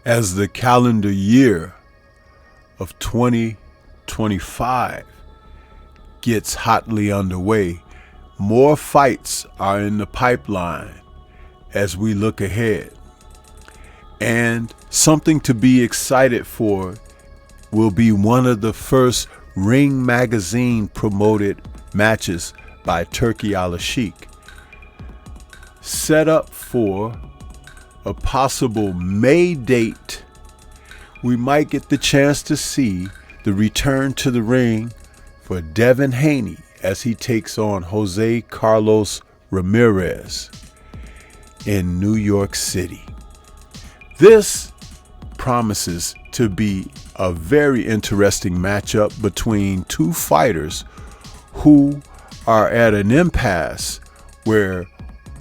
As the calendar year of 2025 gets hotly underway, more fights are in the pipeline as we look ahead. And something to be excited for will be one of the first Ring Magazine promoted matches by Turki Al-Sheikh, set up for a possible May date. We might get the chance to see the return to the ring for Devin Haney as he takes on Jose Carlos Ramirez in New York City. This promises to be a very interesting matchup between two fighters who are at an impasse where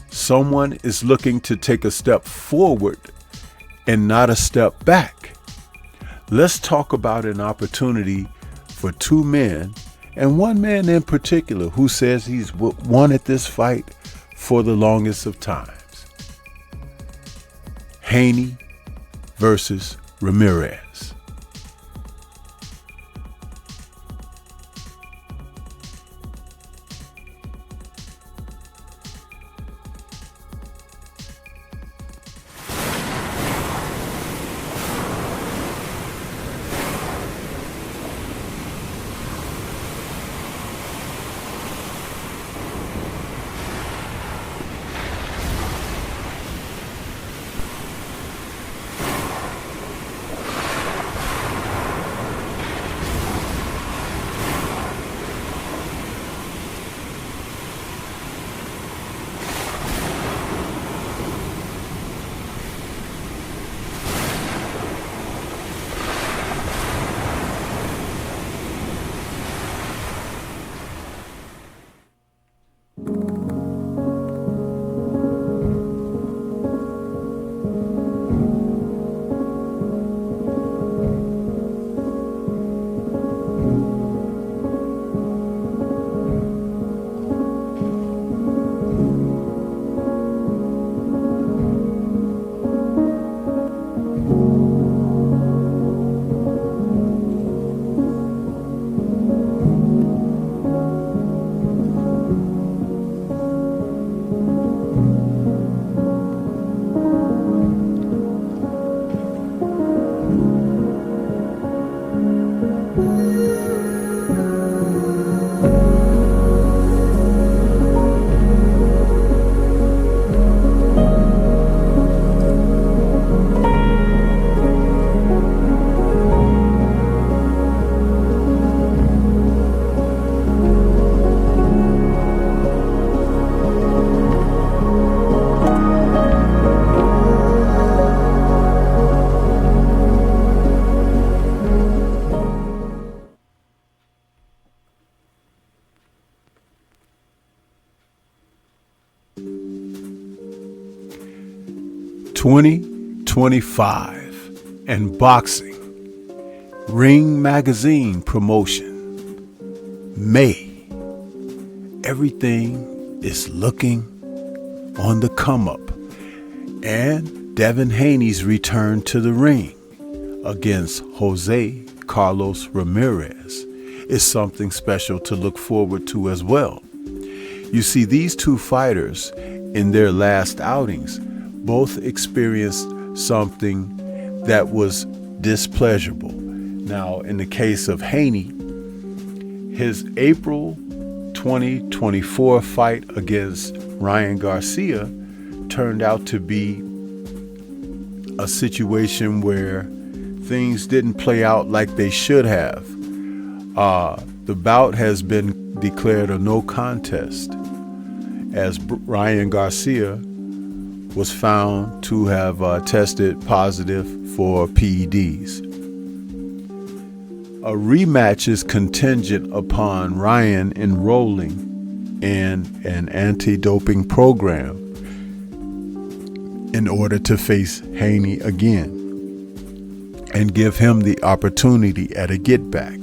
someone is looking to take a step forward and not a step back. Let's talk about an opportunity for two men, and one man in particular who says he's wanted this fight for the longest of times. Haney versus Ramirez. "2025 and boxing, Ring Magazine promotion, May. Everything is looking on the come up, and Devin Haney's return to the ring against Jose Carlos Ramirez is something special to look forward to as well. You see, these two fighters in their last outings both experienced something that was displeasurable. Now, in the case of Haney, his April 2024 fight against Ryan Garcia turned out to be a situation where things didn't play out like they should have. The bout has been declared a no contest, as Ryan Garcia was found to have tested positive for PEDs. A rematch is contingent upon Ryan enrolling in an anti-doping program in order to face Haney again and give him the opportunity at a get-back.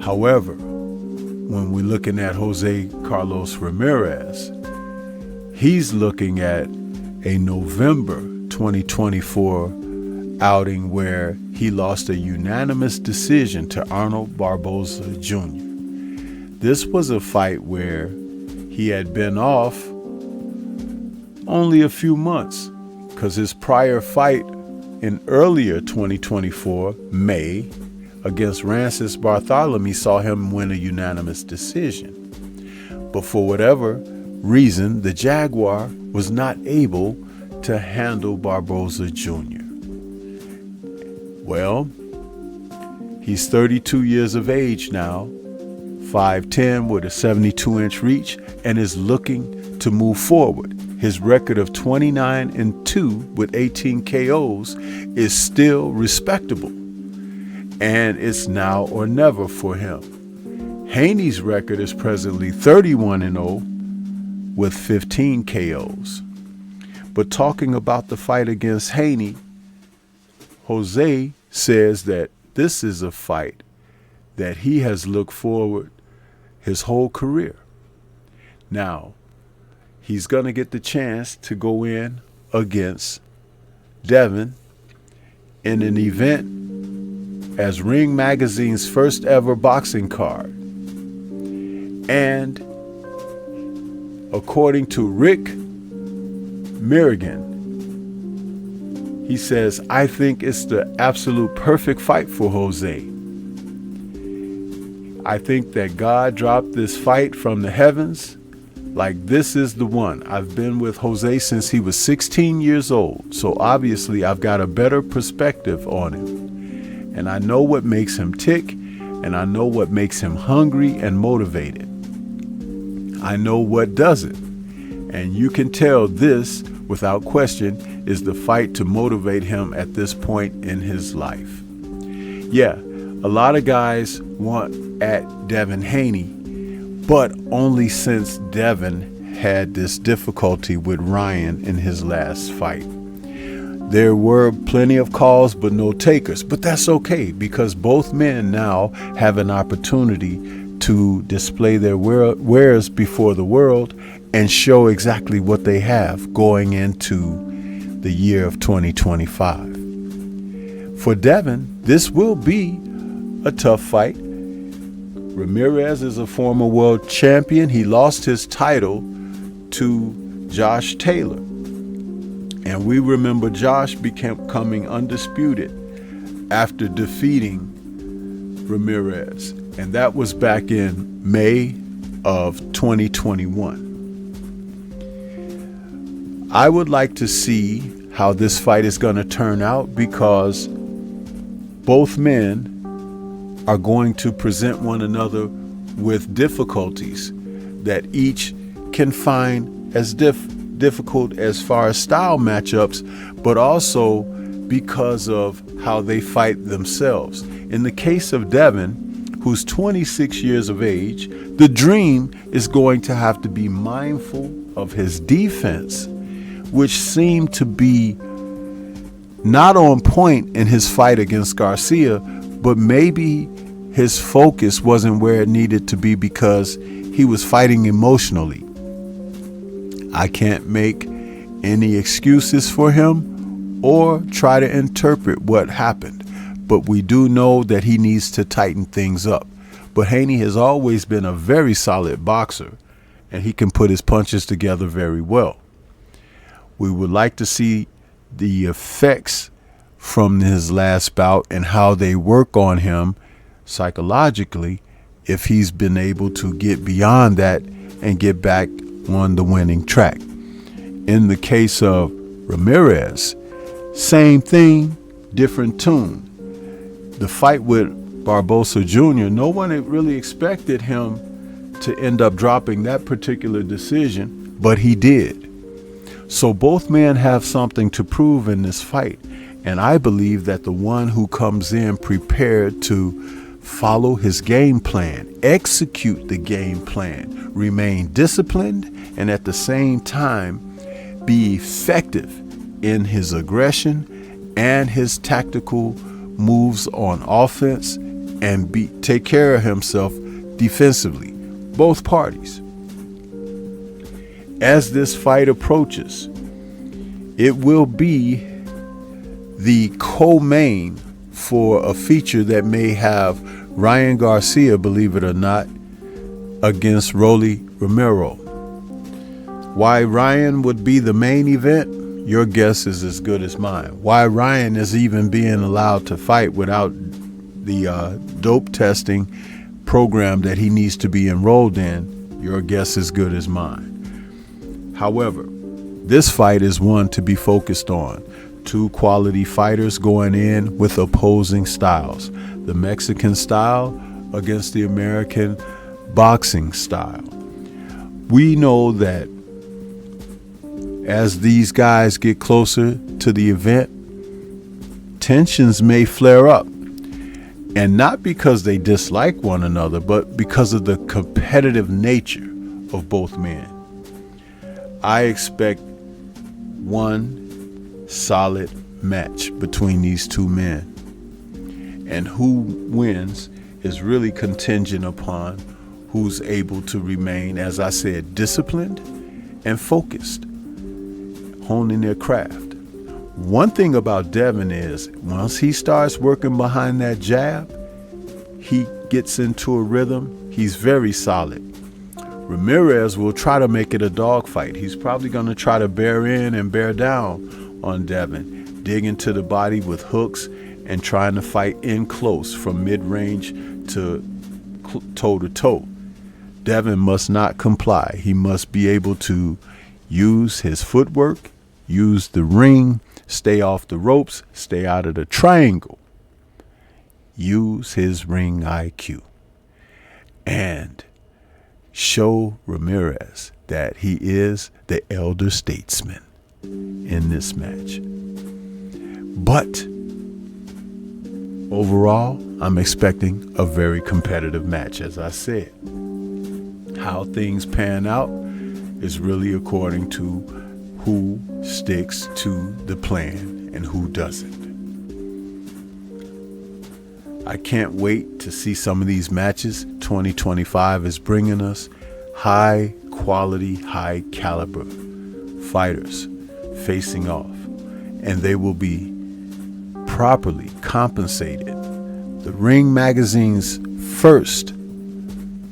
However, when we're looking at Jose Carlos Ramirez, he's looking at a November 2024 outing where he lost a unanimous decision to Arnold Barboza Jr. This was a fight where he had been off only a few months, because his prior fight in earlier 2024, May, against Rances Bartholomew saw him win a unanimous decision. But for whatever reason, the Jaguar was not able to handle Barboza Jr. Well, he's 32 years of age now, 5'10" with a 72-inch reach, and is looking to move forward. His record of 29-2 with 18 KOs is still respectable, and it's now or never for him. Haney's record is presently 31-0 with 15 KOs. But talking about the fight against Haney, Jose says that this is a fight that he has looked forward his whole career. Now, he's going to get the chance to go in against Devin in an event as Ring Magazine's first ever boxing card. And according to Rick Mirrigan, he says, I think it's the absolute perfect fight for Jose. I think that God dropped this fight from the heavens. Like, this is the one. I've been with Jose since he was 16 years old. So obviously I've got a better perspective on him. And I know what makes him tick. And I know what makes him hungry and motivated. I know what doesn't. And you can tell this, without question, is the fight to motivate him at this point in his life. Yeah, a lot of guys want at Devin Haney, but only since Devin had this difficulty with Ryan in his last fight. There were plenty of calls, but no takers. But that's okay, because both men now have an opportunity to display their wares before the world and show exactly what they have going into the year of 2025. For Devin, this will be a tough fight. Ramirez is a former world champion. He lost his title to Josh Taylor. And we remember Josh becoming undisputed after defeating Ramirez. And that was back in May of 2021. I would like to see how this fight is going to turn out, because both men are going to present one another with difficulties that each can find as difficult as far as style matchups, but also because of how they fight themselves. In the case of Devin, who's 26 years of age, the dream is going to have to be mindful of his defense, which seemed to be not on point in his fight against Garcia, but maybe his focus wasn't where it needed to be because he was fighting emotionally. I can't make any excuses for him or try to interpret what happened, but we do know that he needs to tighten things up. But Haney has always been a very solid boxer, and he can put his punches together very well. We would like to see the effects from his last bout and how they work on him psychologically, if he's been able to get beyond that and get back on the winning track. In the case of Ramirez, same thing, different tune. The fight with Barboza Jr., no one had really expected him to end up dropping that particular decision, but he did. So both men have something to prove in this fight, and I believe that the one who comes in prepared to follow his game plan, execute the game plan, remain disciplined, and at the same time be effective in his aggression and his tactical moves on offense, and take care of himself defensively, both parties. As this fight approaches, it will be the co-main for a feature that may have Ryan Garcia, believe it or not, against Rolly Romero. Why Ryan would be the main event, your guess is as good as mine. Why Ryan is even being allowed to fight without the dope testing program that he needs to be enrolled in, your guess is good as mine. However, this fight is one to be focused on. Two quality fighters going in with opposing styles. The Mexican style against the American boxing style. We know that as these guys get closer to the event, tensions may flare up. And not because they dislike one another, but because of the competitive nature of both men. I expect one solid match between these two men. And who wins is really contingent upon who's able to remain, as I said, disciplined and focused, honing their craft. One thing about Devin is once he starts working behind that jab, he gets into a rhythm. He's very solid. Ramirez will try to make it a dogfight. He's probably going to try to bear in and bear down on Devin, dig into the body with hooks and trying to fight in close from mid-range to toe-to-toe. Devin must not comply. He must be able to use his footwork, use the ring, stay off the ropes, stay out of the triangle. Use his ring IQ. And show Ramirez that he is the elder statesman in this match. But overall, I'm expecting a very competitive match, as I said. How things pan out is really according to who sticks to the plan and who doesn't. I can't wait to see some of these matches. 2025 is bringing us high quality, high caliber fighters facing off, and they will be properly compensated. The Ring Magazine's first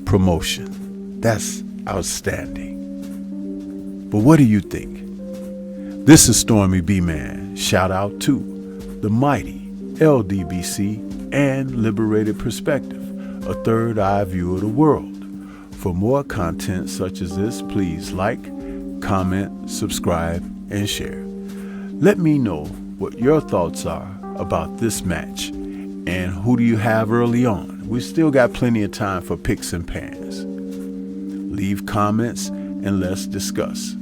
promotion. That's outstanding. But what do you think? This is Stormy B-Man. Shout out to the mighty LDBC and Liberated Perspective, a third eye view of the world. For more content such as this, please like, comment, subscribe, and share. Let me know what your thoughts are about this match and who do you have early on. We still got plenty of time for picks and pans. Leave comments and let's discuss.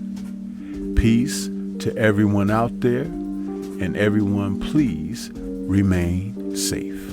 Peace to everyone out there, and everyone please remain safe.